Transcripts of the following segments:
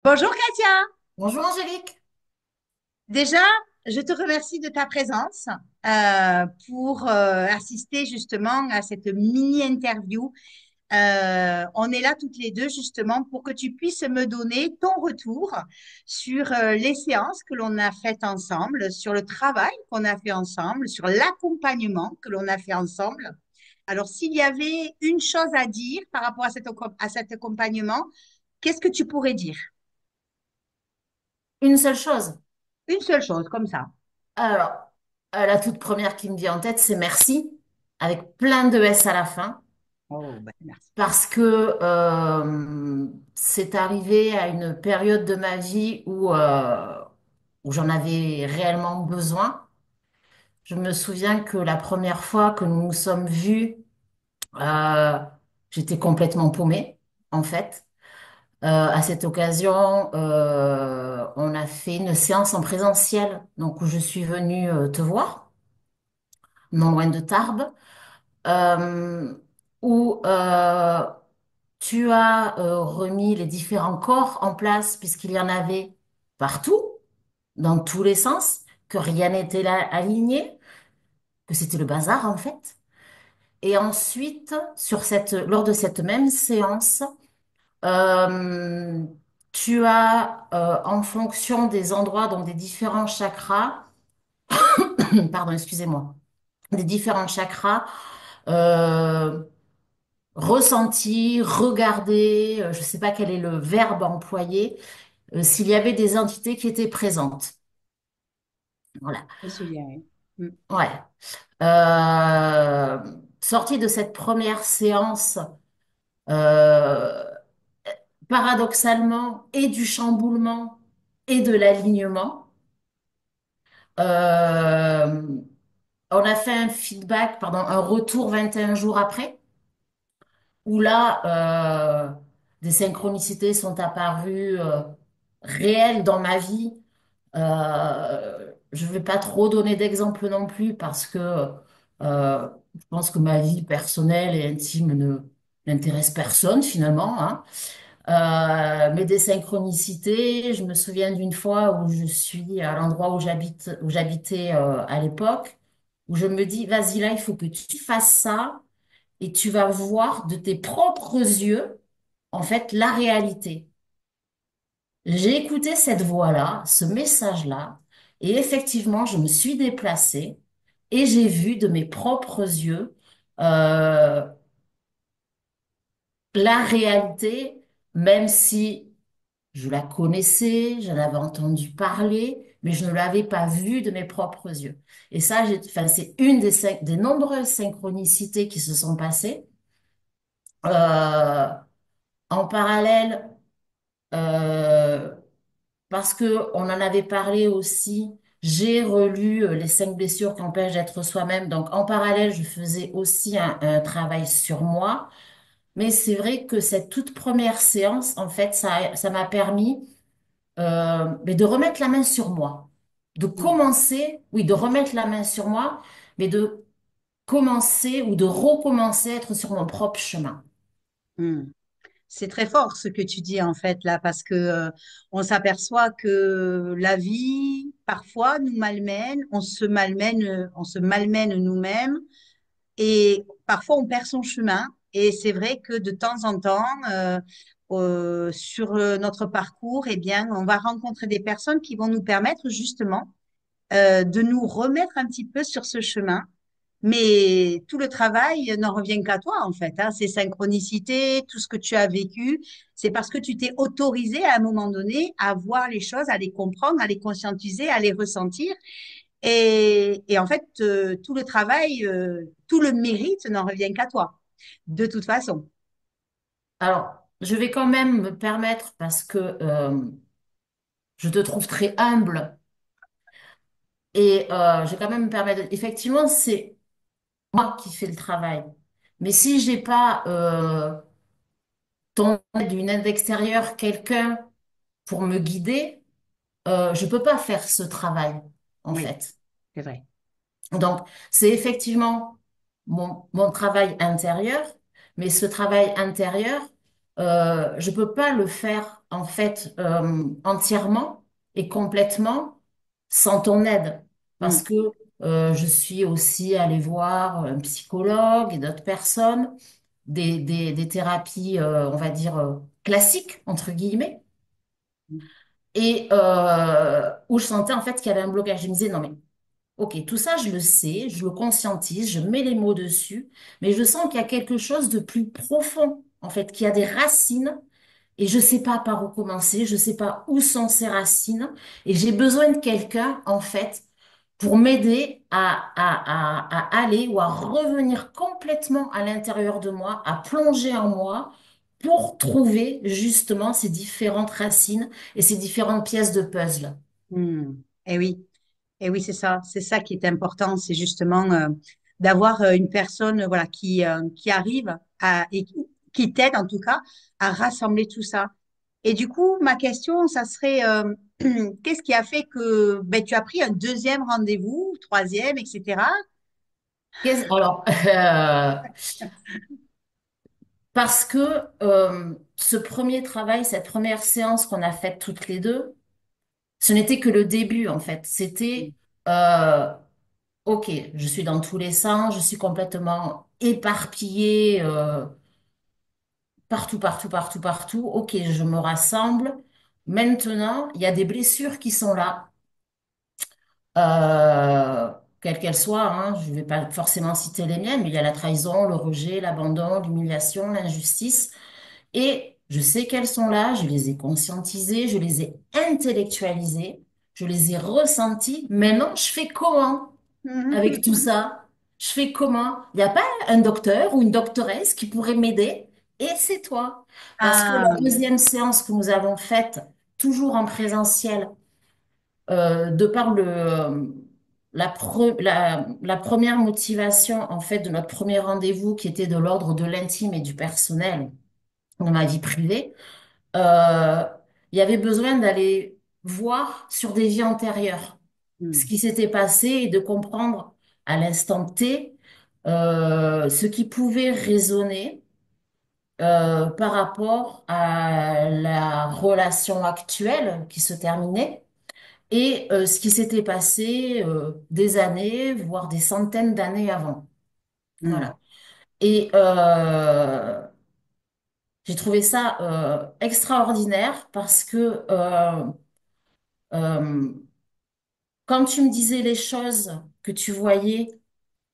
Bonjour Katia. Bonjour Angélique. Déjà, je te remercie de ta présence pour assister justement à cette mini-interview. On est là toutes les deux justement pour que tu puisses me donner ton retour sur les séances que l'on a faites ensemble, sur le travail qu'on a fait ensemble, sur l'accompagnement que l'on a fait ensemble. Alors, s'il y avait une chose à dire par rapport à cet accompagnement, qu'est-ce que tu pourrais dire? Une seule chose. Une seule chose comme ça. Alors, la toute première qui me vient en tête, c'est merci, avec plein de S à la fin, Oh, ben, merci. parce que c'est arrivé à une période de ma vie où j'en avais réellement besoin. Je me souviens que la première fois que nous nous sommes vus, euh, j'étais complètement paumée, en fait. À cette occasion, on a fait une séance en présentiel, donc où je suis venue te voir, non loin de Tarbes, euh, où tu as remis les différents corps en place, puisqu'il y en avait partout, dans tous les sens, que rien n'était là aligné, que c'était le bazar en fait. Et ensuite, lors de cette même séance, Euh, tu as, en fonction des endroits, donc des différents chakras, pardon, excusez-moi, des différents chakras, euh, ressenti, regardé, je ne sais pas quel est le verbe employé, s'il y avait des entités qui étaient présentes. Voilà. Je me souviens, oui. Mm. Ouais. Euh, Sortie de cette première séance, euh, paradoxalement, et du chamboulement et de l'alignement. Euh, on a fait un feedback, pardon, un retour 21 jours après, où là, des synchronicités sont apparues réelles dans ma vie. Je ne vais pas trop donner d'exemples non plus parce que je pense que ma vie personnelle et intime ne n'intéresse personne finalement, hein. Mais des synchronicités, je me souviens d'une fois où je suis à l'endroit où j'habitais à l'époque, où je me dis, vas-y là, il faut que tu fasses ça et tu vas voir de tes propres yeux, en fait, la réalité. J'ai écouté cette voix-là, ce message-là, et effectivement, je me suis déplacée et j'ai vu de mes propres yeux euh, la réalité, même si je la connaissais, j'en avais entendu parler, mais je ne l'avais pas vue de mes propres yeux. Et ça, enfin, c'est une des nombreuses synchronicités qui se sont passées. Euh, En parallèle, euh, parce que on en avait parlé aussi, j'ai relu Les 5 blessures qui empêchent d'être soi-même. Donc, en parallèle, je faisais aussi un travail sur moi. Mais c'est vrai que cette toute première séance, en fait, ça m'a permis mais de remettre la main sur moi, de Mm. commencer, oui, de remettre la main sur moi, mais de commencer ou de recommencer à être sur mon propre chemin. Mm. C'est très fort ce que tu dis en fait là, parce que on s'aperçoit que la vie parfois nous malmène, on se malmène nous-mêmes et parfois on perd son chemin. Et c'est vrai que de temps en temps, sur notre parcours, eh bien, on va rencontrer des personnes qui vont nous permettre justement de nous remettre un petit peu sur ce chemin. Mais tout le travail n'en revient qu'à toi, en fait, hein. Ces synchronicités, tout ce que tu as vécu, c'est parce que tu t'es autorisé à un moment donné à voir les choses, à les comprendre, à les conscientiser, à les ressentir. Et en fait, tout le travail, tout le mérite n'en revient qu'à toi, de toute façon. Alors, je vais quand même me permettre, parce que je te trouve très humble, et je vais quand même me permettre, effectivement, c'est moi qui fais le travail. Mais si j'ai pas ton aide, une aide extérieure, quelqu'un pour me guider, je peux pas faire ce travail, en Oui, fait. c'est vrai. Donc, c'est effectivement mon travail intérieur, mais ce travail intérieur, je peux pas le faire en fait entièrement et complètement sans ton aide parce Mm, que je suis aussi allée voir un psychologue et d'autres personnes, des thérapies, on va dire classiques entre guillemets, et où je sentais en fait qu'il y avait un blocage. Je me disais non mais ok, tout ça, je le sais, je le conscientise, je mets les mots dessus, mais je sens qu'il y a quelque chose de plus profond, en fait, qu'il y a des racines, et je sais pas par où commencer, je sais pas où sont ces racines, et j'ai besoin de quelqu'un, en fait, pour m'aider à aller ou à revenir complètement à l'intérieur de moi, à plonger en moi, pour trouver justement ces différentes racines et ces différentes pièces de puzzle. mm. Eh oui. Et oui, c'est ça qui est important, c'est justement d'avoir une personne voilà qui arrive à et qui t'aide en tout cas à rassembler tout ça. Et du coup, ma question, ça serait qu'est-ce qui a fait que ben, tu as pris un deuxième rendez-vous, troisième, etc. Alors, parce que ce premier travail, cette première séance qu'on a faite toutes les deux, ce n'était que le début en fait. C'était, euh, ok, je suis dans tous les sens, je suis complètement éparpillée partout, partout, partout, partout. Ok, je me rassemble. Maintenant, il y a des blessures qui sont là, euh, quelles qu'elles soient. Hein. Je ne vais pas forcément citer les miennes, mais il y a la trahison, le rejet, l'abandon, l'humiliation, l'injustice. Et je sais qu'elles sont là, je les ai conscientisées, je les ai intellectualisées, je les ai ressenties. Maintenant, je fais comment avec tout ça? Je fais comment? Il n'y a pas un docteur ou une doctoresse qui pourrait m'aider? Et c'est toi. Parce que la Ah, deuxième séance que nous avons faite, toujours en présentiel, de par la première motivation en fait de notre premier rendez-vous qui était de l'ordre de l'intime et du personnel dans ma vie privée, euh, il y avait besoin d'aller voir sur des vies antérieures ce hmm, qui s'était passé et de comprendre à l'instant T ce qui pouvait résonner par rapport à la relation actuelle qui se terminait et ce qui s'était passé des années, voire des centaines d'années avant. hmm. Voilà. Et j'ai trouvé ça extraordinaire parce que euh, quand tu me disais les choses que tu voyais,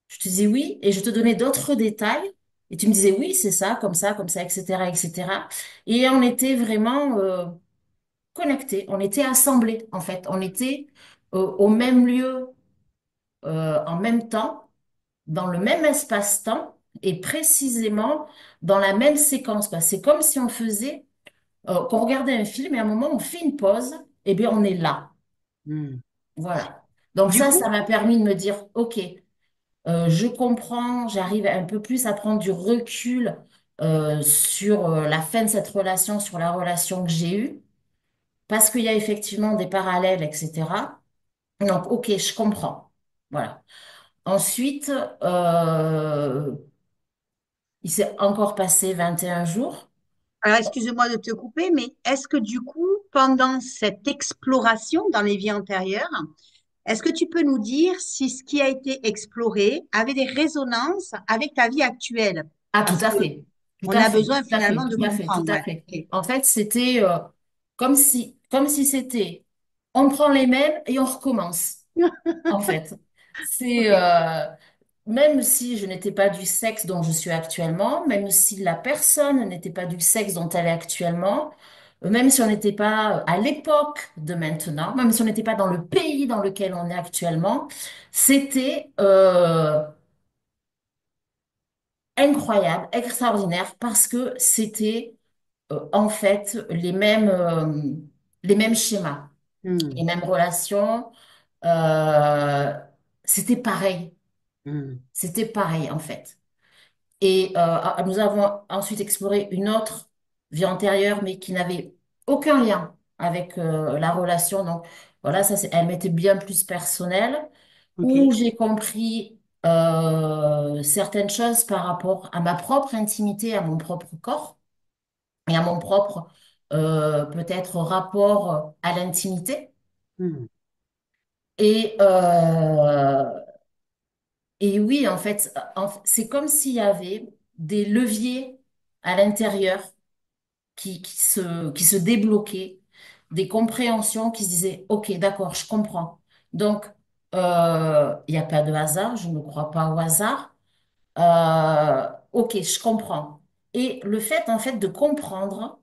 je te disais oui et je te donnais d'autres détails et tu me disais oui, c'est ça, comme ça, etc., etc. Et on était vraiment connectés, on était assemblés en fait, on était au même lieu, en même temps, dans le même espace-temps et précisément dans la même séquence. Quoi. C'est comme si on faisait, qu'on regardait un film et à un moment on fait une pause, et bien on est là. Hmm. Voilà. Donc Du ça coup, m'a permis de me dire, OK, je comprends, j'arrive un peu plus à prendre du recul sur la fin de cette relation, sur la relation que j'ai eue, parce qu'il y a effectivement des parallèles, etc. Donc, OK, je comprends. Voilà. Ensuite, il s'est encore passé 21 jours. alors excuse-moi de te couper, mais est-ce que du coup, pendant cette exploration dans les vies antérieures, est-ce que tu peux nous dire si ce qui a été exploré avait des résonances avec ta vie actuelle? Ah, tout Parce à que fait, tout on à a fait, besoin tout à fait, finalement de tout à fait, tout comprendre. à Ouais. fait. Ok. En fait, c'était comme si c'était, on prend les mêmes et on recommence. En fait, c'est Ok. même si je n'étais pas du sexe dont je suis actuellement, même si la personne n'était pas du sexe dont elle est actuellement, même si on n'était pas à l'époque de maintenant, même si on n'était pas dans le pays dans lequel on est actuellement, c'était incroyable, extraordinaire, parce que c'était en fait les mêmes schémas, les Hmm, mêmes relations. Euh, C'était pareil. hmm, C'était pareil, en fait. Et nous avons ensuite exploré une autre vie antérieure, mais qui n'avait aucun lien avec la relation. Donc, voilà, elle m'était bien plus personnelle, où ok. j'ai compris certaines choses par rapport à ma propre intimité, à mon propre corps. et à mon propre peut-être rapport à l'intimité. Hmm. Et, et oui, en fait, c'est comme s'il y avait des leviers à l'intérieur qui se débloquaient, des compréhensions qui se disaient, OK, d'accord, je comprends. Donc, il n'y a pas de hasard, je ne crois pas au hasard. OK, je comprends. Et le fait, en fait, de comprendre,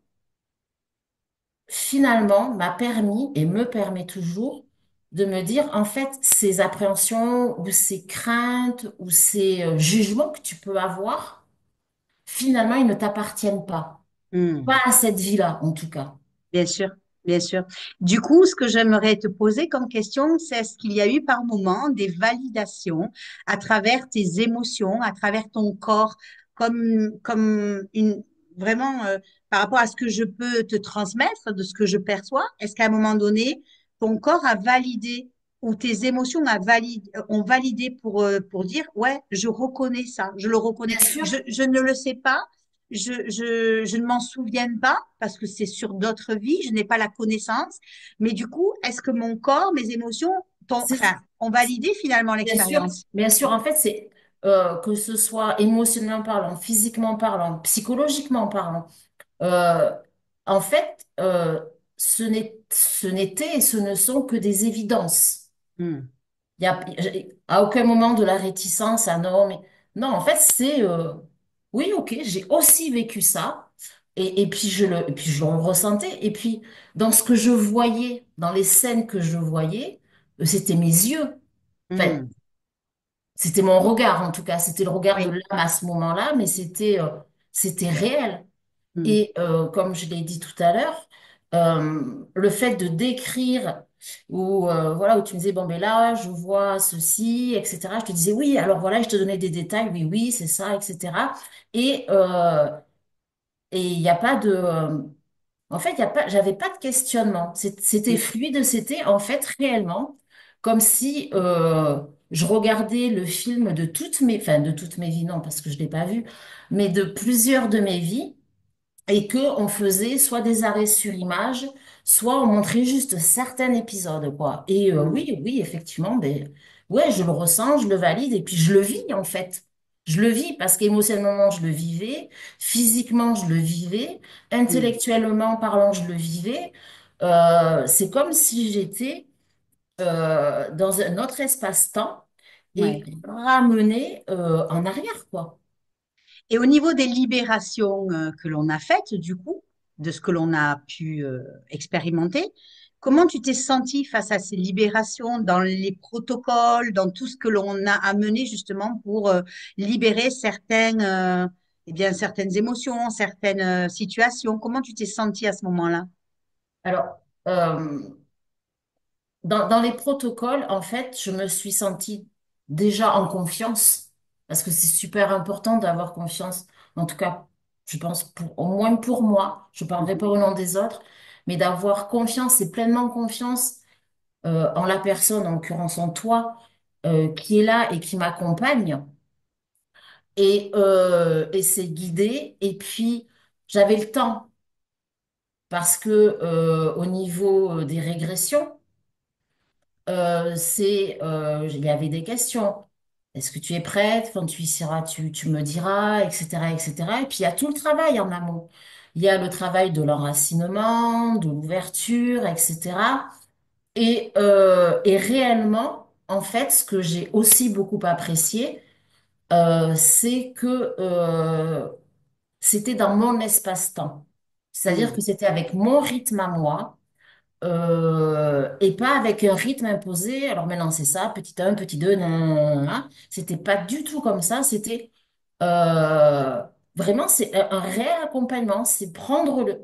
finalement, m'a permis et me permet toujours de me dire, en fait, ces appréhensions ou ces craintes ou ces jugements que tu peux avoir, finalement, ils ne t'appartiennent pas. Pas Hmm. à cette vie-là, en tout cas. Bien sûr, bien sûr. Du coup, ce que j'aimerais te poser comme question, c'est est-ce qu'il y a eu par moment des validations à travers tes émotions, à travers ton corps, comme une vraiment par rapport à ce que je peux te transmettre, de ce que je perçois, est-ce qu'à un moment donné, ton corps a validé ou tes émotions ont validé pour dire, ouais, je reconnais ça, je le reconnais. Bien sûr, Je ne le sais pas, je ne m'en souviens pas parce que c'est sur d'autres vies, je n'ai pas la connaissance. Mais du coup, est-ce que mon corps, mes émotions, c'est ont validé finalement bien sûr, l'expérience? bien sûr. En fait, c'est que ce soit émotionnellement parlant, physiquement parlant, psychologiquement parlant. euh, En fait, ce n'était et ce ne sont que des évidences. Hmm, Il y a à aucun moment de la réticence, ah non, mais non, en fait, c'est oui, ok, j'ai aussi vécu ça. Et puis je le ressentais. Et puis, dans ce que je voyais, dans les scènes que je voyais, c'était mes yeux. Enfin, hmm, c'était mon regard, en tout cas. C'était le regard de oui. l'âme à ce moment-là, mais c'était réel. Hmm, Et comme je l'ai dit tout à l'heure, le fait de décrire ou voilà où tu me disais bon ben là je vois ceci etc. Je te disais oui alors voilà je te donnais des détails oui oui c'est ça etc. Et il n'y a pas de en fait il y a pas j'avais pas de questionnement. C'était hmm, fluide, c'était en fait réellement comme si je regardais le film de de toutes mes vies non parce que je l'ai pas vu mais de plusieurs de mes vies et que on faisait soit des arrêts sur image, soit on montrait juste certains épisodes, quoi. Et hmm, oui, oui, effectivement, ben, ouais, je le ressens, je le valide, et puis je le vis, en fait. Je le vis parce qu'émotionnellement, je le vivais, physiquement, je le vivais, hmm. intellectuellement parlant, je le vivais. C'est comme si j'étais dans un autre espace-temps et Ouais. ramenée en arrière, quoi. Et au niveau des libérations que l'on a faites, du coup, de ce que l'on a pu expérimenter, comment tu t'es senti face à ces libérations dans les protocoles, dans tout ce que l'on a amené justement pour libérer eh bien, certaines émotions, certaines situations? Comment tu t'es senti à ce moment-là? Alors, dans les protocoles, en fait, je me suis sentie déjà en confiance, parce que c'est super important d'avoir confiance. En tout cas, je pense au moins pour moi, je ne parlerai pas Mhm. au nom des autres, mais d'avoir confiance et pleinement confiance en la personne, en l'occurrence en toi, qui est là et qui m'accompagne. Et c'est guidé. Et puis, j'avais le temps, parce que au niveau des régressions, il y avait des questions. Est-ce que tu es prête? Quand tu y seras, tu me diras, etc., etc. Et puis, il y a tout le travail en amont. Il y a le travail de l'enracinement, de l'ouverture, etc. Et réellement, en fait, ce que j'ai aussi beaucoup apprécié, c'est que c'était dans mon espace-temps. C'est-à-dire que Mhm. c'était avec mon rythme à moi et pas avec un rythme imposé. Alors maintenant, c'est ça, petit un, petit 2, non, non, non, non, non. C'était pas du tout comme ça. C'était euh, vraiment, c'est un réel accompagnement.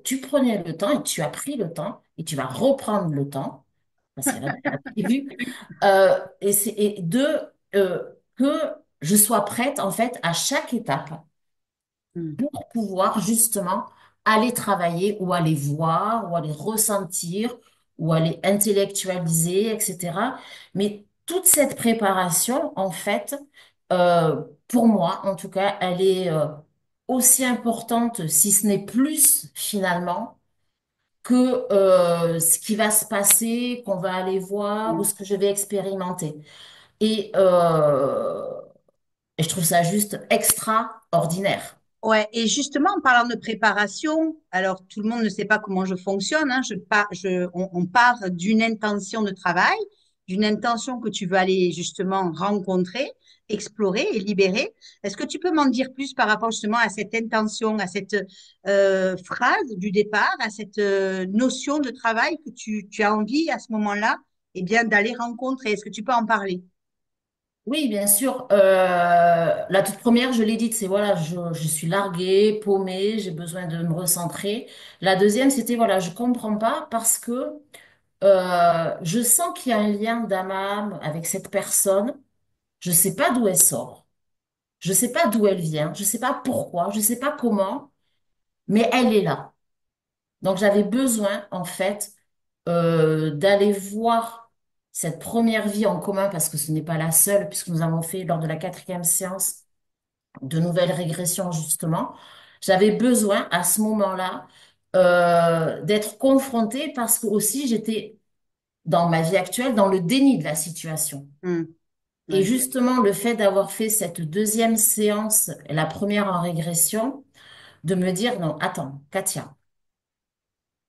Tu prenais le temps et tu as pris le temps et tu vas reprendre le temps parce qu'elle a prévu. Et deux, que je sois prête en fait à chaque étape Mhm. pour pouvoir justement aller travailler ou aller voir ou aller ressentir ou aller intellectualiser, etc. Mais toute cette préparation, en fait, pour moi, en tout cas, elle est aussi importante, si ce n'est plus finalement, que ce qui va se passer, qu'on va aller voir ou Mm. ce que je vais expérimenter. Et, euh, et je trouve ça juste extraordinaire. Ouais, et justement, en parlant de préparation, alors tout le monde ne sait pas comment je fonctionne, hein, on part d'une intention de travail, d'une intention que tu veux aller justement rencontrer, explorer et libérer. Est-ce que tu peux m'en dire plus par rapport justement à cette intention, à cette phrase du départ, à cette notion de travail que tu as envie à ce moment-là, eh bien, d'aller rencontrer? Est-ce que tu peux en parler? Oui, bien sûr. La toute première, je l'ai dite, c'est voilà, je suis larguée, paumée, j'ai besoin de me recentrer. La deuxième, c'était voilà, je comprends pas parce que je sens qu'il y a un lien d'âme à âme avec cette personne. Je sais pas d'où elle sort, je sais pas d'où elle vient, je sais pas pourquoi, je sais pas comment, mais elle est là. Donc j'avais besoin en fait d'aller voir cette première vie en commun parce que ce n'est pas la seule puisque nous avons fait lors de la quatrième séance de nouvelles régressions justement. J'avais besoin à ce moment-là d'être confrontée parce que aussi j'étais dans ma vie actuelle dans le déni de la situation. Hmm, Et ouais. justement, le fait d'avoir fait cette deuxième séance, la première en régression, de me dire, non, attends, Katia,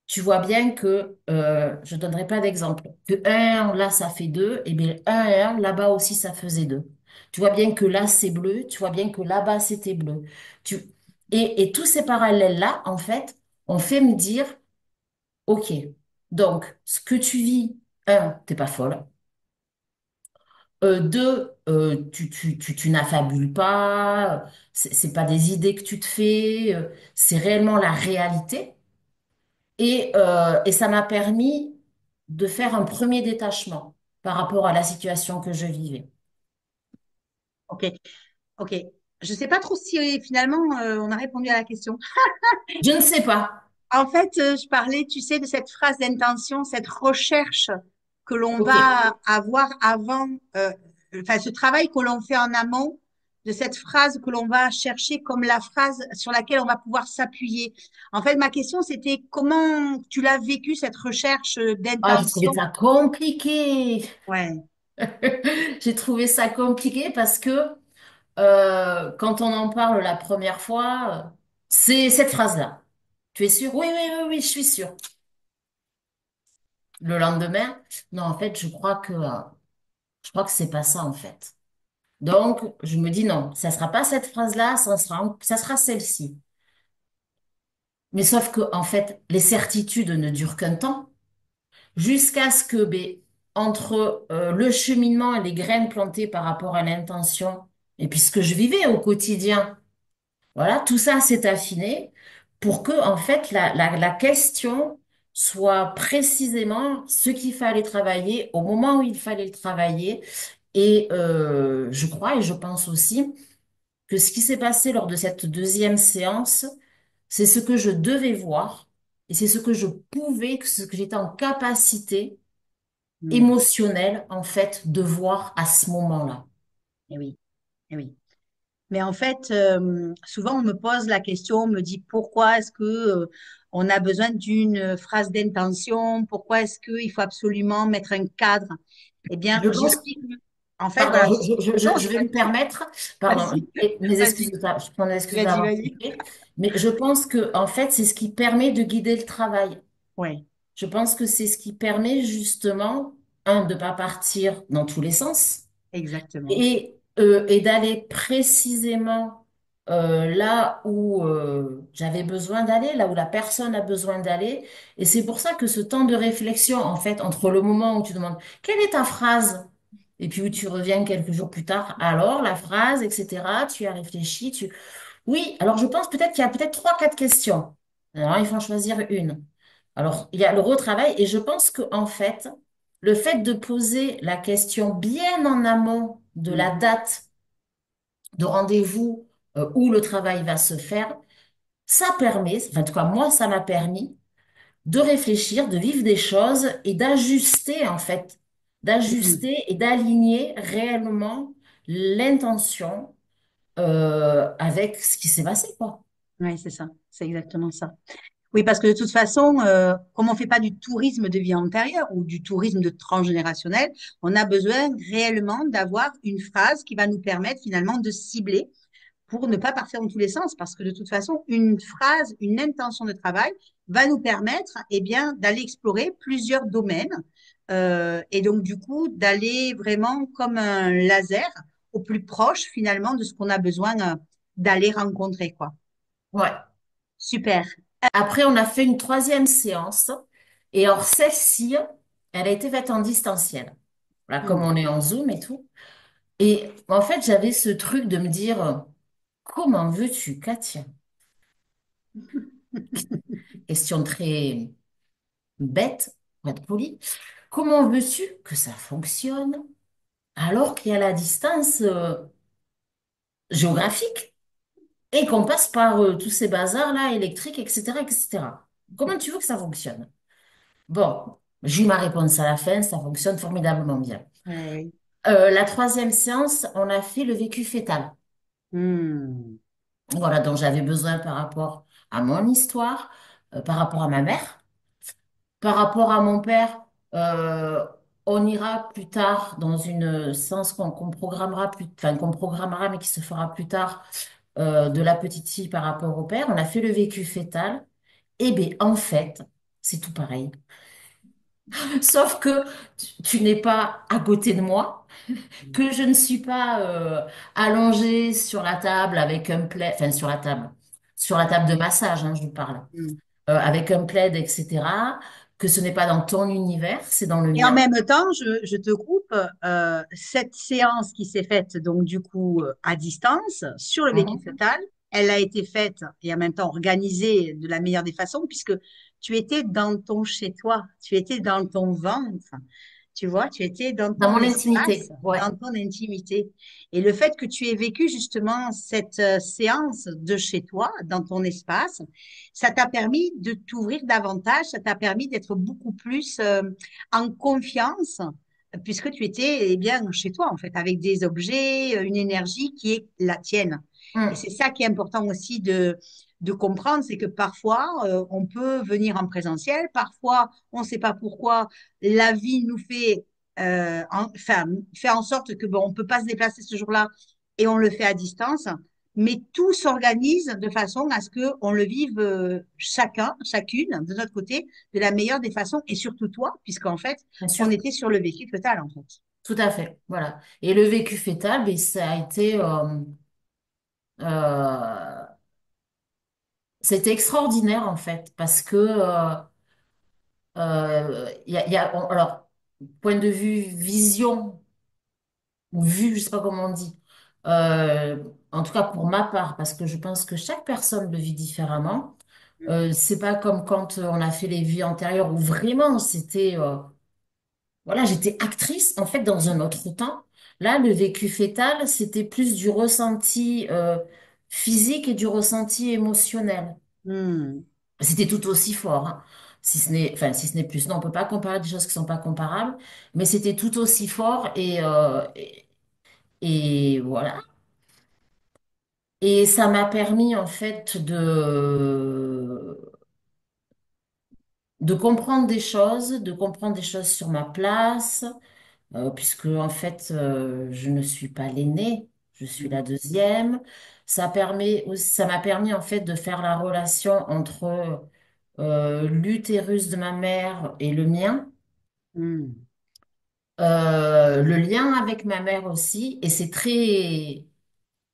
tu vois bien que, je donnerai pas d'exemple, que 1, là, ça fait 2, et bien 1 et 1, là-bas aussi, ça faisait 2. Tu vois bien que là, c'est bleu, tu vois bien que là-bas, c'était bleu. Tu... et tous ces parallèles-là, en fait, ont fait me dire, OK, donc, ce que tu vis, 1, t'es pas folle. Deux, tu n'affabules pas, c'est pas des idées que tu te fais, c'est réellement la réalité. Et ça m'a permis de faire un premier détachement par rapport à la situation que je vivais. Ok, ok. Je ne sais pas trop si finalement on a répondu à la question. Je ne sais pas. En fait, je parlais, tu sais, de cette phrase d'intention, cette recherche que l'on Ok. va avoir avant, enfin, ce travail que l'on fait en amont, de cette phrase que l'on va chercher comme la phrase sur laquelle on va pouvoir s'appuyer. En fait, ma question, c'était comment tu l'as vécu, cette recherche Ah, j'ai trouvé d'intention? ça compliqué. Ouais. J'ai trouvé ça compliqué parce que quand on en parle la première fois, c'est cette phrase-là. Tu es sûr? Oui, oui, oui, oui, je suis sûre. Le lendemain, non, en fait, je crois que c'est pas ça, en fait. Donc, je me dis non, ça sera pas cette phrase-là, ça sera celle-ci. Mais sauf que, en fait, les certitudes ne durent qu'un temps, jusqu'à ce que, ben, entre le cheminement et les graines plantées par rapport à l'intention, et puis ce que je vivais au quotidien, voilà, tout ça s'est affiné pour que, en fait, la question soit précisément ce qu'il fallait travailler au moment où il fallait le travailler. Et je crois et je pense aussi que ce qui s'est passé lors de cette deuxième séance, c'est ce que je devais voir et c'est ce que je pouvais, ce que j'étais en capacité Hmm. émotionnelle, en fait, de voir à ce moment-là. Eh oui, eh oui. Mais en fait, souvent on me pose la question, on me dit pourquoi est-ce que on a besoin d'une phrase d'intention? Pourquoi est-ce qu'il faut absolument mettre un cadre? Eh bien, Je pense, j'explique. En fait, pardon, voilà. je, Non, je vais me permettre, pardon, vas-y, et mes excuses, vas-y, je prends mes excuses vas-y, d'avoir vas-y. coupé, mais je pense que, en fait, c'est ce qui permet de guider le travail. Oui, Je pense que c'est ce qui permet justement, de pas partir dans tous les sens, exactement. et d'aller précisément là où j'avais besoin d'aller, là où la personne a besoin d'aller. Et c'est pour ça que ce temps de réflexion, en fait, entre le moment où tu demandes quelle est ta phrase, et puis où tu reviens quelques jours plus tard, alors la phrase, etc., tu y as réfléchi, tu... Oui, alors je pense peut-être qu'il y a peut-être trois, quatre questions. Alors, il faut en choisir une. Alors, il y a le retravail, et je pense que, en fait, le fait de poser la question bien en amont de la Mm, date de rendez-vous où le travail va se faire, ça permet, enfin, en tout cas, moi, ça m'a permis de réfléchir, de vivre des choses et d'ajuster, en fait, mm. d'ajuster et d'aligner réellement l'intention avec ce qui s'est passé, quoi. Ouais, c'est ça. C'est exactement ça. Oui, parce que de toute façon, comme on ne fait pas du tourisme de vie antérieure ou du tourisme de transgénérationnel, on a besoin réellement d'avoir une phrase qui va nous permettre finalement de cibler pour ne pas partir dans tous les sens. Parce que de toute façon, une phrase, une intention de travail va nous permettre, eh bien, d'aller explorer plusieurs domaines et donc du coup d'aller vraiment comme un laser au plus proche finalement de ce qu'on a besoin d'aller rencontrer, quoi. Ouais. Super. Après, on a fait une troisième séance. Et alors, celle-ci, elle a été faite en distanciel. Voilà, comme Hmm. on est en Zoom et tout. Et en fait, j'avais ce truc de me dire, comment veux-tu, Katia? Question très bête, pour être poli. Comment veux-tu que ça fonctionne alors qu'il y a la distance géographique et qu'on passe par tous ces bazars-là électriques, etc., etc. Comment tu veux que ça fonctionne? Bon, j'ai eu ma réponse à la fin, ça fonctionne formidablement bien. Ouais, oui. La troisième séance, on a fait le vécu fœtal. Hmm. Voilà, dont j'avais besoin par rapport à mon histoire, par rapport à ma mère. Par rapport à mon père, euh, on ira plus tard dans une séance qu'on programmera plus, enfin qu'on programmera mais qui se fera plus tard de la petite fille par rapport au père. On a fait le vécu fœtal. Eh bien, en fait, c'est tout pareil. Sauf que tu n'es pas à côté de moi, que je ne suis pas allongée sur la table avec un plaid, enfin sur la table de massage, hein, je vous parle, Hmm. avec un plaid, etc. Que ce n'est pas dans ton univers, c'est dans le Et en mien. même temps, je te coupe, cette séance qui s'est faite donc du coup à distance sur le vécu Mhm. fœtal, elle a été faite et en même temps organisée de la meilleure des façons puisque tu étais dans ton chez-toi, tu étais dans ton ventre, tu vois, tu étais dans Dans ton mon espace, intimité, ouais, dans ton intimité. Et le fait que tu aies vécu justement cette séance de chez toi, dans ton espace, ça t'a permis de t'ouvrir davantage, ça t'a permis d'être beaucoup plus en confiance, puisque tu étais eh bien chez toi, en fait, avec des objets, une énergie qui est la tienne. Et Mm, c'est ça qui est important aussi de comprendre, c'est que parfois, on peut venir en présentiel, parfois, on ne sait pas pourquoi, la vie nous fait, enfin, fait en sorte que bon, on ne peut pas se déplacer ce jour-là et on le fait à distance. Mais tout s'organise de façon à ce qu'on le vive chacun, chacune, de notre côté, de la meilleure des façons, et surtout toi, puisqu'en fait, bien on sûr, était sur le vécu total, en fait. tout à fait, voilà. Et le vécu fœtal, ben, ça a été, euh, c'était extraordinaire en fait, parce que, alors, point de vue vision ou vue, je sais pas comment on dit. Euh, En tout cas pour ma part, parce que je pense que chaque personne le vit différemment. C'est pas comme quand on a fait les vies antérieures où vraiment c'était voilà, j'étais actrice en fait dans un autre temps. Là, le vécu fœtal, c'était plus du ressenti physique et du ressenti émotionnel. Hmm. C'était tout aussi fort, hein. Si ce n'est, enfin, si ce n'est plus. Non, on peut pas comparer des choses qui sont pas comparables, mais c'était tout aussi fort et voilà. Et ça m'a permis en fait de comprendre des choses sur ma place, puisque en fait, je ne suis pas l'aînée, je suis la deuxième. Ça m'a permis en fait de faire la relation entre l'utérus de ma mère et le mien, Hmm. le lien avec ma mère aussi, et c'est très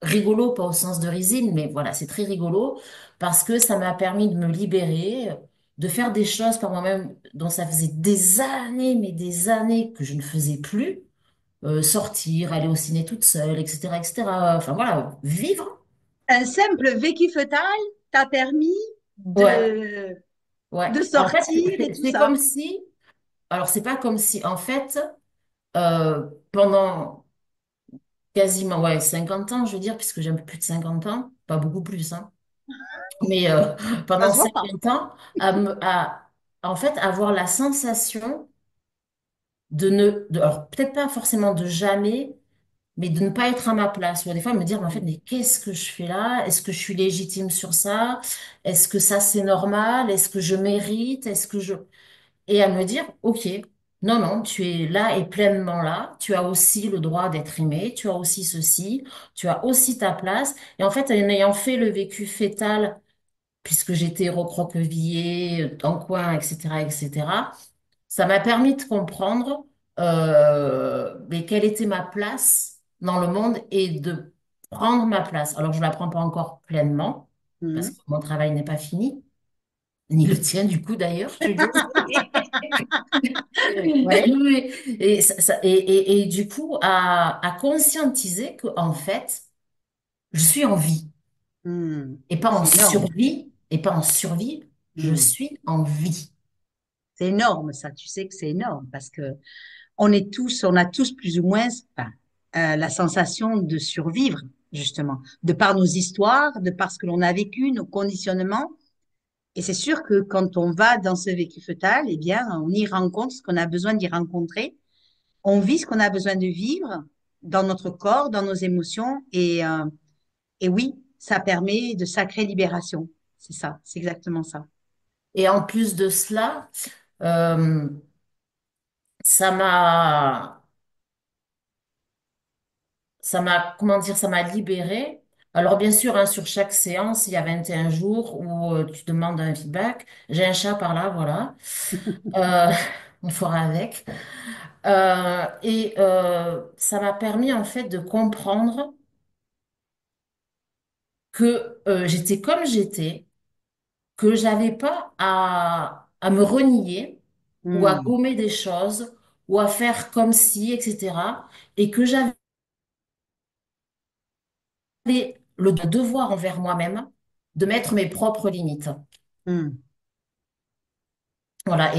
rigolo, pas au sens de résine, mais voilà, c'est très rigolo parce que ça m'a permis de me libérer, de faire des choses par moi-même dont ça faisait des années, mais des années que je ne faisais plus. Sortir, aller au ciné toute seule, etc., etc. Enfin voilà, vivre. Un simple vécu fœtal t'a permis Ouais, de, ouais. de En fait, sortir et tout c'est ça. comme si, alors c'est pas comme si, en fait, pendant quasiment, ouais, 50 ans, je veux dire, puisque j'ai un peu plus de 50 ans, pas beaucoup plus, hein, mais Ça pendant se voit pas. 50 ans, en fait, avoir la sensation alors peut-être pas forcément de jamais, mais de ne pas être à ma place. Ou des fois, me dire, mais en fait, mais qu'est-ce que je fais là? Est-ce que je suis légitime sur ça? Est-ce que ça, c'est normal? Est-ce que je mérite? Est-ce que je... Et à me dire, OK, non, non, tu es là et pleinement là. Tu as aussi le droit d'être aimé. Tu as aussi ceci. Tu as aussi ta place. Et en fait, en ayant fait le vécu fœtal, puisque j'étais recroquevillée en coin, etc., etc., ça m'a permis de comprendre mais quelle était ma place dans le monde et de prendre ma place. Alors, je ne la prends pas encore pleinement, parce que Mhm. mon travail n'est pas fini, ni le tien du coup d'ailleurs, je suis désolée. Ouais. Oui, et, et du coup, à conscientiser que en fait, je suis en vie, Mhm. et pas en C'est énorme. survie, et pas en survie, je Mhm. suis en vie. C'est énorme, ça. Tu sais que c'est énorme parce que on a tous plus ou moins enfin, la sensation de survivre, justement, de par nos histoires, de par ce que l'on a vécu, nos conditionnements. Et c'est sûr que quand on va dans ce vécu fœtal, eh bien, on y rencontre ce qu'on a besoin d'y rencontrer. On vit ce qu'on a besoin de vivre dans notre corps, dans nos émotions. Et oui, ça permet de sacrée libération. C'est ça, c'est exactement ça. Et en plus de cela, euh, ça m'a, comment dire, ça m'a libérée. Alors, bien sûr, hein, sur chaque séance, il y a 21 jours où tu demandes un feedback. J'ai un chat par là, voilà. Euh, on fera avec. Ça m'a permis, en fait, de comprendre que j'étais comme j'étais, que j'avais pas à me renier ou à Hmm, gommer des choses ou à faire comme si, etc. Et que j'avais le devoir envers moi-même de mettre mes propres limites. hmm, Voilà,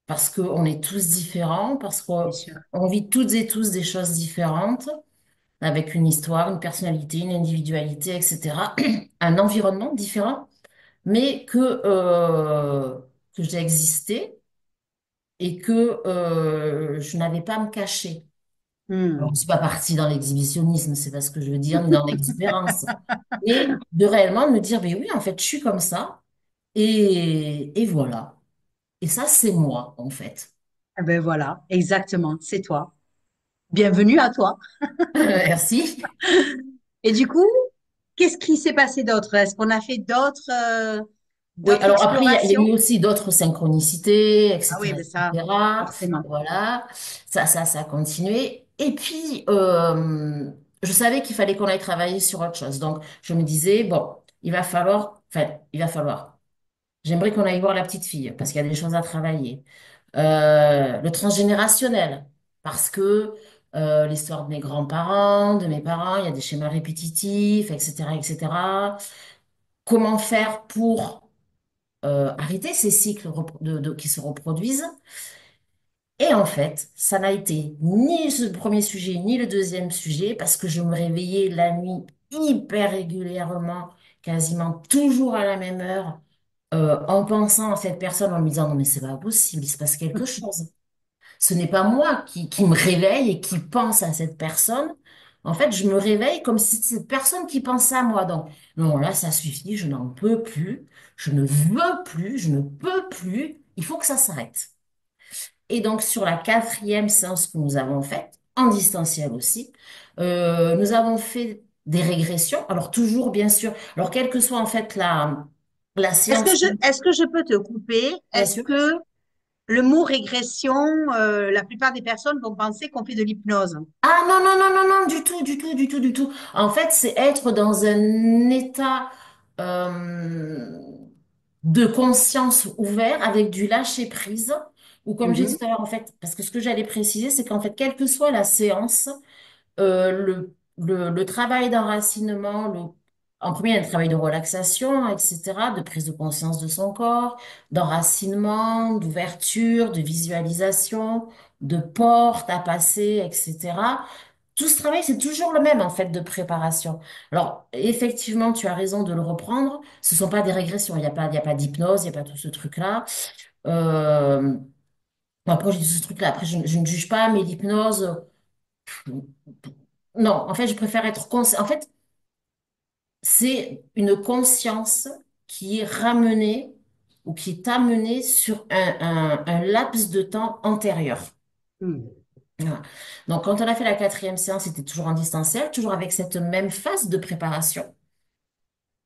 parce qu'on est tous différents, parce bien qu'on sûr. vit toutes et tous des choses différentes, avec une histoire, une personnalité, une individualité, etc., un environnement différent, mais que j'ai existé et que je n'avais pas à me cacher. Alors, je ne Hmm. suis pas partie dans l'exhibitionnisme, c'est pas ce que je veux dire, ni dans l'exubérance. Et de réellement me dire, mais oui, en fait, je suis comme ça. Et voilà. Et ça, c'est moi, en fait. Eh ben voilà, exactement, c'est toi. Bienvenue à toi. Merci. Et du coup, qu'est-ce qui s'est passé d'autre? Est-ce qu'on a fait Oui, d'autres alors après, il y a explorations? eu aussi d'autres synchronicités, Ah oui, etc., ben ça, etc. forcément. Voilà, ça a continué. Et puis, je savais qu'il fallait qu'on aille travailler sur autre chose. Donc, je me disais, bon, il va falloir. J'aimerais qu'on aille voir la petite fille, parce qu'il y a des choses à travailler. Le transgénérationnel, parce que l'histoire de mes grands-parents, de mes parents, il y a des schémas répétitifs, etc., etc. Comment faire pour arrêter ces cycles qui se reproduisent? Et en fait, ça n'a été ni le premier sujet, ni le deuxième sujet, parce que je me réveillais la nuit hyper régulièrement, quasiment toujours à la même heure, en pensant à cette personne, en me disant, non mais c'est pas possible, il se passe quelque chose. Ce n'est pas moi qui me réveille et qui pense à cette personne. En fait, je me réveille comme si c'était cette personne qui pensait à moi. Donc, non, là, ça suffit, je n'en peux plus, je ne veux plus, je ne peux plus, il faut que ça s'arrête. Et donc, sur la quatrième séance que nous avons faite, en distanciel aussi, nous avons fait des régressions. Alors, toujours, bien sûr, alors, quelle que soit en fait la Est-ce que séance, je peux te couper? bien Est-ce sûr. que le mot régression, la plupart des personnes vont penser qu'on fait de l'hypnose? Ah non, non, non, non, non, du tout, du tout, du tout, du tout. En fait, c'est être dans un état euh, de conscience ouvert avec du lâcher-prise, ou comme j'ai dit Mhm, tout à l'heure, en fait, parce que ce que j'allais préciser, c'est qu'en fait, quelle que soit la séance, le travail d'enracinement, en premier, il y a un travail de relaxation, etc., de prise de conscience de son corps, d'enracinement, d'ouverture, de visualisation, de porte à passer, etc. Tout ce travail, c'est toujours le même, en fait, de préparation. Alors, effectivement, tu as raison de le reprendre. Ce sont pas des régressions. Il y a pas d'hypnose, il n'y a pas tout ce truc-là. Euh, Après, je dis tout ce truc-là. Après, je ne juge pas, mais l'hypnose. Non, en fait, je préfère être conscient. En fait, c'est une conscience qui est ramenée ou qui est amenée sur un laps de temps antérieur. Hmm. Voilà. Donc, quand on a fait la quatrième séance, c'était toujours en distanciel, toujours avec cette même phase de préparation.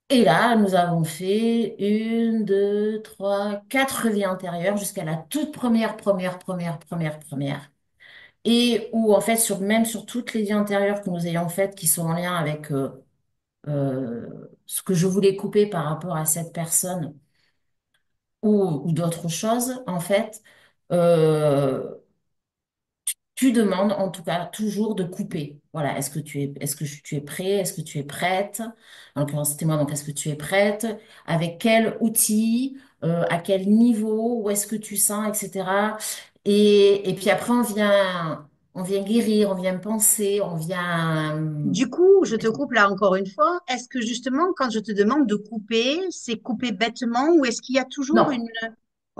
Et là, nous avons fait une, deux, trois, quatre vies antérieures jusqu'à la toute première. Et où, en fait, même sur toutes les vies antérieures que nous ayons faites, qui sont en lien avec ce que je voulais couper par rapport à cette personne ou d'autres choses, en fait, euh, tu demandes en tout cas toujours de couper. Voilà, est-ce que tu es prêt? Est-ce que tu es prête? En l'occurrence, c'était moi, donc est-ce que tu es prête? Avec quel outil? À quel niveau? Où est-ce que tu sens, etc. Et puis après, on vient guérir, on vient penser, on vient... Du coup, je te coupe là encore une fois. Est-ce que justement, quand je te demande de couper, c'est couper bêtement ou est-ce qu'il y a toujours Non, une...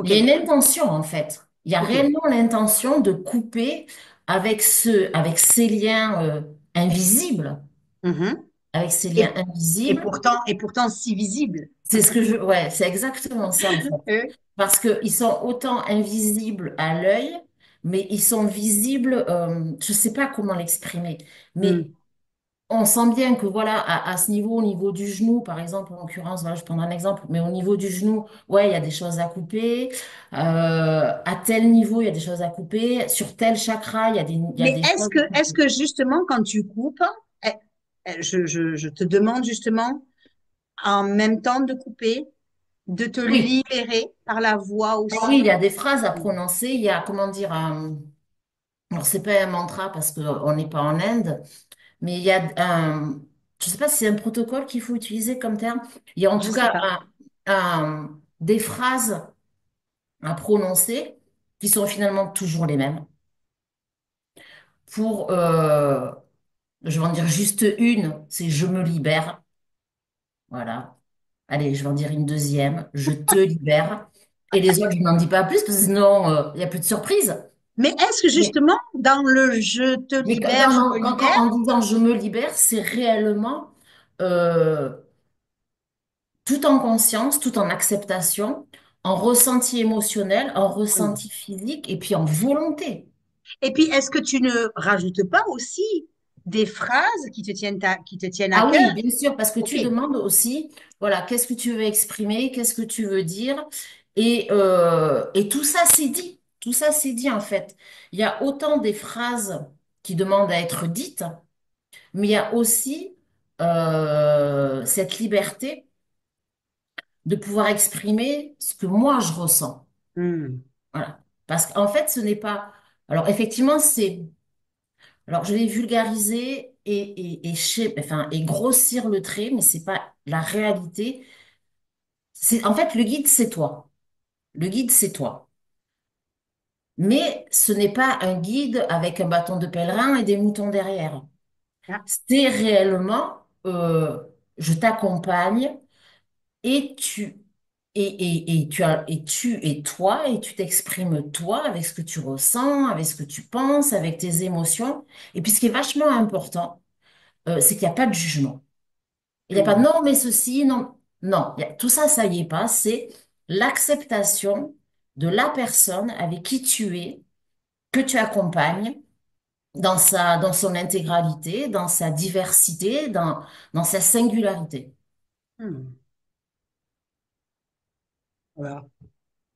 il Ok, y a une intention en fait. Il y a ok. réellement l'intention de couper avec ces liens invisibles, Mhm. avec ces liens Et, invisibles. et pourtant si visible. Ouais, c'est exactement ça en fait. Parce qu'ils sont autant invisibles à l'œil, mais ils sont visibles, je sais pas comment l'exprimer, mais Hmm. on sent bien que voilà, à ce niveau, au niveau du genou, par exemple, en l'occurrence, voilà, je prends un exemple, mais au niveau du genou, ouais, il y a des choses à couper. À tel niveau, il y a des choses à couper. Sur tel chakra, il y a Mais des choses à est-ce couper. que justement, quand tu coupes, eh, je te demande justement en même temps de couper, de te Oui. libérer par la voix Alors oui, aussi. il y a des phrases à prononcer. Il y a, comment dire, alors c'est pas un mantra parce qu'on n'est pas en Inde, mais il y a je sais pas si c'est un protocole qu'il faut utiliser comme terme. Il y a en Je tout sais cas pas. des phrases à prononcer qui sont finalement toujours les mêmes. Pour, je vais en dire juste une, c'est je me libère. Voilà. Allez, je vais en dire une deuxième, je te libère. Et les autres, je n'en dis pas plus parce que sinon, il n'y a plus de surprise. Mais est-ce que Mais, justement, dans le je te mais libère, je me libère, en disant je me libère, c'est réellement euh, tout en conscience, tout en acceptation, en ressenti émotionnel, en ressenti physique et puis en volonté. et puis est-ce que tu ne rajoutes pas aussi des phrases qui te tiennent à Ah cœur? oui, bien sûr, parce que Ok. tu demandes aussi, voilà, qu'est-ce que tu veux exprimer, qu'est-ce que tu veux dire, et tout ça c'est dit, tout ça c'est dit en fait. Il y a autant des phrases qui demandent à être dites, mais il y a aussi cette liberté de pouvoir exprimer ce que moi je ressens. Hmm. Voilà. Parce qu'en fait, ce n'est pas. Alors effectivement, c'est. Alors je vais vulgariser enfin, et grossir le trait, mais c'est pas la réalité. En fait, le guide, c'est toi. Le guide, c'est toi. Mais ce n'est pas un guide avec un bâton de pèlerin et des moutons derrière. Ah, C'est réellement, je t'accompagne et tu es toi et tu t'exprimes toi avec ce que tu ressens, avec ce que tu penses, avec tes émotions. Et puis ce qui est vachement important, c'est qu'il n'y a pas de jugement. Il n'y a pas hmm. non, mais ceci, non. Non, tout ça, ça y est pas. C'est l'acceptation de la personne avec qui tu es, que tu accompagnes dans son intégralité, dans sa diversité, dans sa singularité. Hmm. Voilà.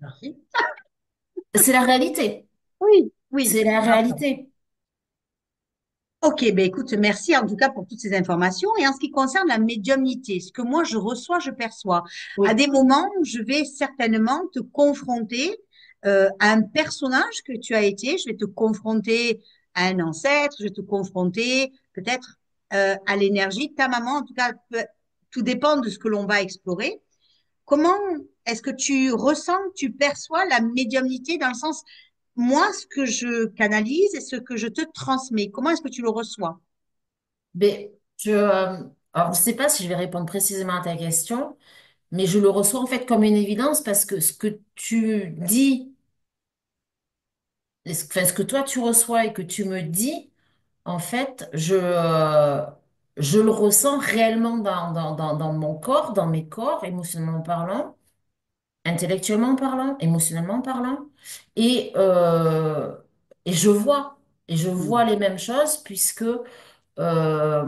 Merci. C'est la réalité. Oui, oui. C'est la D'accord. réalité. Ok, ben écoute, merci en tout cas pour toutes ces informations. Et en ce qui concerne la médiumnité, ce que moi je reçois, je perçois. À Oui. des moments, je vais certainement te confronter à un personnage que tu as été. Je vais te confronter à un ancêtre. Je vais te confronter peut-être à l'énergie de ta maman. En tout cas, tout dépend de ce que l'on va explorer. Comment est-ce que tu ressens, tu perçois la médiumnité dans le sens, moi, ce que je canalise et ce que je te transmets, comment est-ce que tu le reçois? Mais alors, je ne sais pas si je vais répondre précisément à ta question, mais je le reçois en fait comme une évidence parce que ce que tu dis, enfin, ce que toi tu reçois et que tu me dis, en fait, je le ressens réellement dans mon corps, dans mes corps, émotionnellement parlant, intellectuellement parlant, émotionnellement parlant. Et, euh, et je vois, et je vois Hmm. les mêmes choses puisque euh,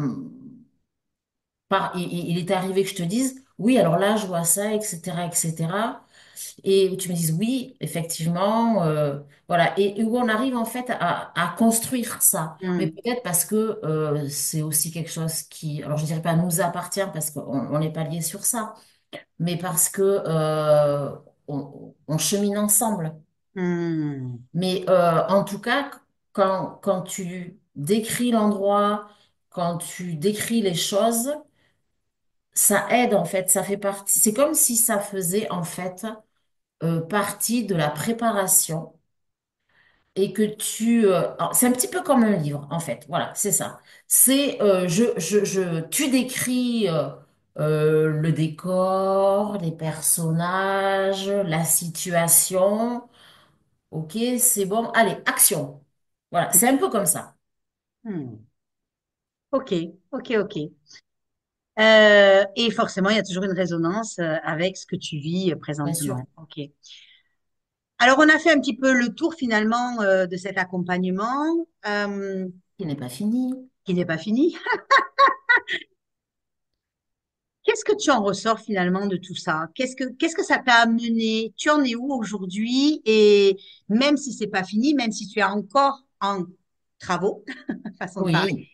il est arrivé que je te dise, oui, alors là, je vois ça, etc., etc. Et où tu me dises, oui, effectivement, voilà. Et où on arrive en fait à construire ça. Mais Hmm. peut-être parce que c'est aussi quelque chose qui, alors je dirais pas nous appartient parce qu'on n'est pas lié sur ça, mais parce que on chemine ensemble. Hmm. Mais en tout cas, quand tu décris l'endroit, quand tu décris les choses, ça aide en fait, ça fait partie. C'est comme si ça faisait en fait partie de la préparation et que alors, c'est un petit peu comme un livre en fait. Voilà, c'est ça. C'est tu décris le décor, les personnages, la situation. Ok, c'est bon. Allez, action. Voilà, c'est un peu comme ça, Hmm. Ok, ok, ok. Et forcément, il y a toujours une résonance avec ce que tu vis bien sûr. présentement. Ok. Alors, on a fait un petit peu le tour finalement de cet accompagnement Il n'est pas fini. qui n'est pas fini. Qu'est-ce que tu en ressors finalement de tout ça? Qu'est-ce que ça t'a amené? Tu en es où aujourd'hui? Et même si c'est pas fini, même si tu es encore en travaux, façon de parler, Oui.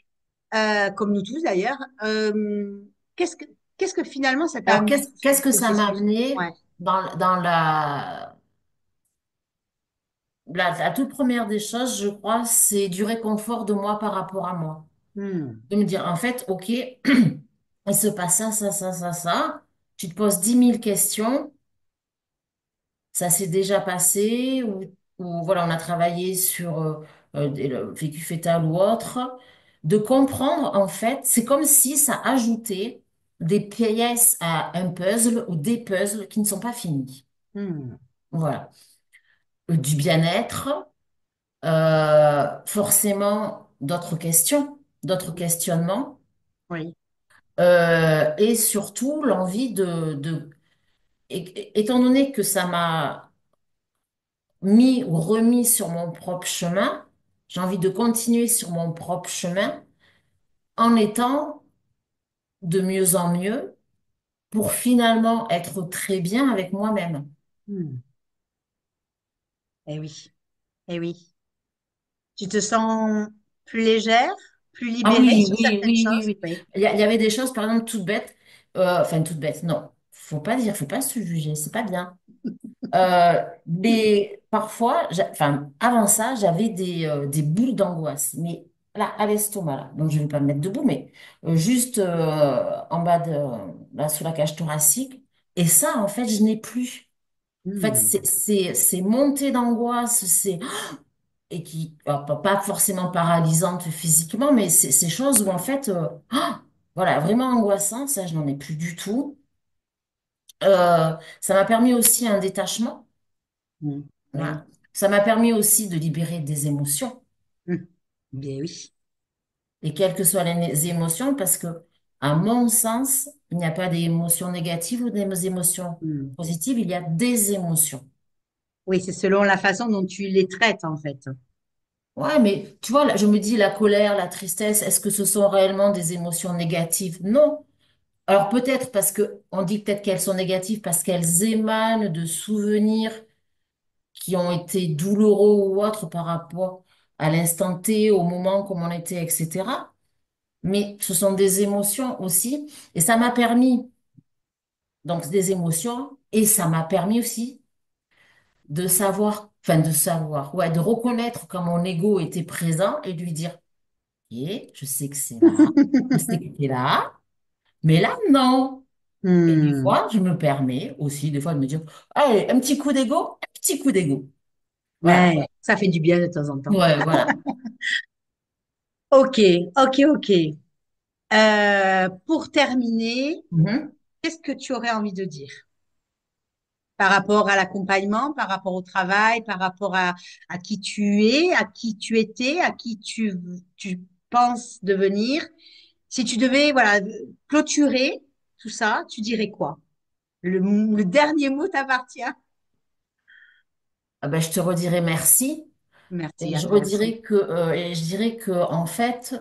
comme nous tous d'ailleurs, qu'est-ce que qu'est-ce que finalement ça t'a Alors, amené dans ce qu'est-ce que ça m'a processus? amené Ouais. dans la toute première des choses, je crois, c'est du réconfort de moi par rapport à moi. Hmm. De me dire, en fait, OK, il se passe ça, ça, ça, ça, ça. Tu te poses 10 000 questions. Ça s'est déjà passé ou voilà, on a travaillé sur le vécu fœtal ou autre. De comprendre, en fait, c'est comme si ça ajoutait des pièces à un puzzle ou des puzzles qui ne sont pas finis. Hmm. Voilà. Du bien-être, forcément d'autres questionnements, Oui. et surtout l'envie étant donné que ça m'a mis ou remis sur mon propre chemin, j'ai envie de continuer sur mon propre chemin en étant de mieux en mieux pour finalement être très bien avec moi-même. Hmm. Eh oui. Eh oui. Tu te sens plus légère, plus Ah libérée oui, sur oui, certaines oui, oui, choses? oui. Oui. Il y avait des choses, par exemple, toutes bêtes, enfin toutes bêtes, non, faut pas se juger, c'est pas bien. Mais parfois, enfin, avant ça, j'avais des boules d'angoisse, mais là, à l'estomac, là. Donc, je vais pas me mettre debout, mais juste en bas là, sous la cage thoracique. Et ça, en fait, je n'ai plus. En fait, Hmm. c'est montée d'angoisse, et qui, alors, pas forcément paralysante physiquement, mais c'est ces choses où, en fait, voilà, vraiment angoissant, ça, je n'en ai plus du tout. Ça m'a permis aussi un détachement. Hmm. Oui. Voilà. Ça m'a permis aussi de libérer des émotions, Hmm. Bien oui. et quelles que soient les émotions, parce que, à mon sens, il n'y a pas d'émotions négatives ou des émotions Hmm. positives, il y a des émotions. Oui, c'est selon la façon dont tu les traites, en fait. Ouais, mais tu vois, là, je me dis, la colère, la tristesse, est-ce que ce sont réellement des émotions négatives? Non. Alors peut-être parce que, on dit peut-être qu'elles sont négatives parce qu'elles émanent de souvenirs qui ont été douloureux ou autres par rapport à l'instant T, au moment comme on était, etc. Mais ce sont des émotions aussi. Et ça m'a permis, donc des émotions, et ça m'a permis aussi ouais, de reconnaître quand mon ego était présent et de lui dire, eh, je sais que c'est là, je sais que t'es là, mais là, non. Et des Hmm. fois, je me permets aussi, des fois, de me dire, allez, un petit coup d'ego, un petit coup d'ego. Voilà. Ouais, ça fait du bien de temps en temps. Ouais, voilà. Ok, ok, ok. Pour terminer, Mhm. qu'est-ce que tu aurais envie de dire par rapport à l'accompagnement, par rapport au travail, par rapport à qui tu es, à qui tu étais, à qui tu penses devenir. Si tu devais, voilà, clôturer tout ça, tu dirais quoi? Le dernier mot t'appartient. Ah ben, je te redirai merci. Merci Et à je toi aussi. redirai et je dirais que, en fait,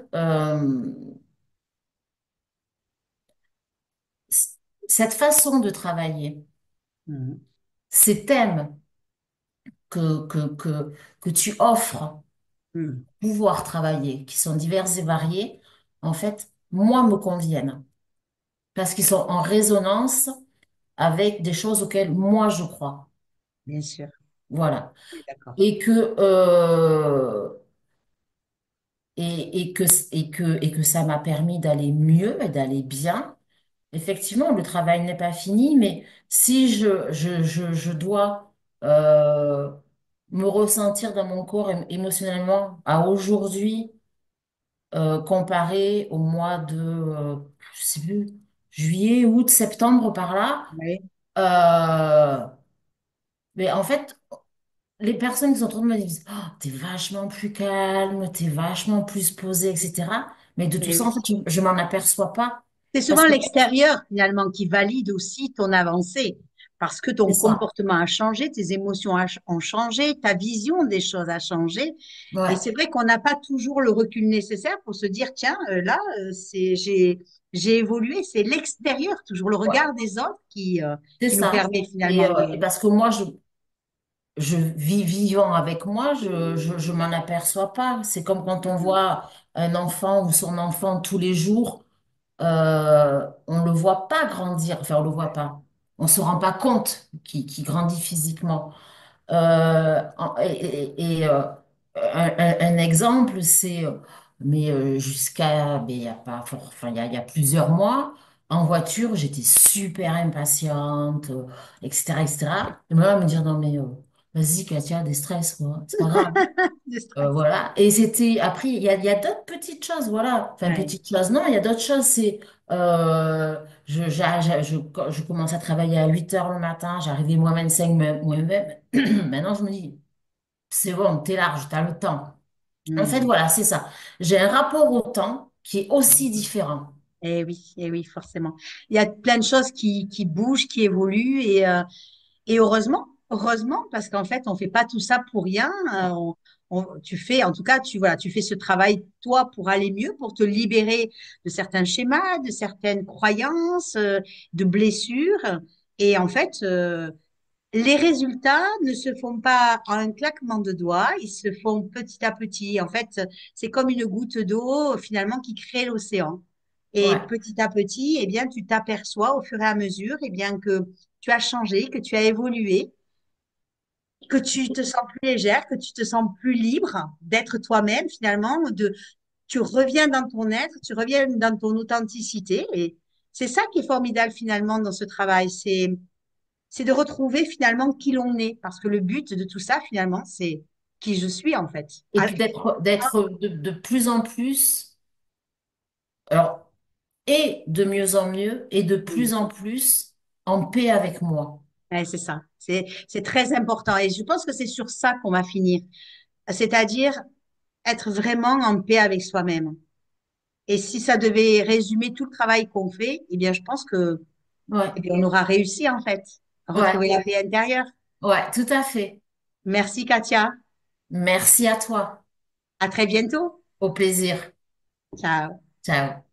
c- cette façon de travailler, Mhm. ces thèmes que tu offres Mhm. pouvoir travailler, qui sont divers et variés, en fait, moi, me conviennent. Parce qu'ils sont en résonance avec des choses auxquelles moi, je crois. Bien sûr, Voilà. on est d'accord. Et que, et que ça m'a permis d'aller mieux et d'aller bien. Effectivement, le travail n'est pas fini, mais si je dois me ressentir dans mon corps émotionnellement à aujourd'hui, comparé au mois de, je sais plus, juillet, août, septembre par là, Oui, euh, mais en fait, les personnes qui sont autour de moi disent, oh, t'es vachement plus calme, t'es vachement plus posé, etc. Mais de tout eh ça, en fait, oui. je m'en aperçois pas. C'est Parce souvent que l'extérieur finalement qui valide aussi ton avancée parce que c'est ton ça. comportement a changé, tes émotions ont changé, ta vision des choses a changé. Et Ouais, c'est vrai qu'on n'a pas toujours le recul nécessaire pour se dire, tiens, là, j'ai évolué. C'est l'extérieur, toujours le ouais, regard des autres c'est qui nous ça. permet finalement Et de. parce que moi, je vis vivant avec moi, je m'en aperçois pas. C'est comme quand on voit un enfant ou son enfant tous les jours. On le voit pas grandir, enfin on le voit pas, on se rend pas compte qu'il grandit physiquement. Un exemple, c'est, jusqu'à, mais il y a pas, enfin il y a plusieurs mois, en voiture, j'étais super impatiente, etc., etc. Et moi, me dire non mais vas-y Katia, des stress quoi, c'est pas grave. de stress. Voilà. Et c'était, après, il y a d'autres petites choses, voilà. Enfin, Ouais. petites choses, non, il y a d'autres choses. C'est, je commence à travailler à 8 heures le matin, j'arrivais moins 25, moins 20. Maintenant, je me dis, c'est bon, t'es large, t'as le temps. En fait, Hmm. voilà, c'est ça. J'ai un rapport au temps qui est aussi différent. Eh oui, forcément. Il y a plein de choses qui bougent, qui évoluent et heureusement, heureusement, parce qu'en fait, on fait pas tout ça pour rien. Tu fais, en tout cas, voilà, tu fais ce travail, toi, pour aller mieux, pour te libérer de certains schémas, de certaines croyances, de blessures. Et en fait, les résultats ne se font pas en un claquement de doigts, ils se font petit à petit. En fait, c'est comme une goutte d'eau, finalement, qui crée l'océan. Et Ouais. petit à petit, eh bien, tu t'aperçois au fur et à mesure, eh bien, que tu as changé, que tu as évolué, que tu te sens plus légère, que tu te sens plus libre d'être toi-même, finalement, tu reviens dans ton être, tu reviens dans ton authenticité. Et c'est ça qui est formidable, finalement, dans ce travail. C'est de retrouver, finalement, qui l'on est. Parce que le but de tout ça, finalement, c'est qui je suis, en fait. Et puis d'être de plus en plus, alors, et de mieux en mieux, et de plus en plus en paix avec moi. Ouais, c'est ça. C'est très important. Et je pense que c'est sur ça qu'on va finir. C'est-à-dire être vraiment en paix avec soi-même. Et si ça devait résumer tout le travail qu'on fait, eh bien, je pense que, Ouais, eh bien, on aura réussi, en fait, à ouais, retrouver la paix intérieure. ouais, tout à fait. Merci, Katia. Merci à toi. À très bientôt. Au plaisir. Ciao. Ciao.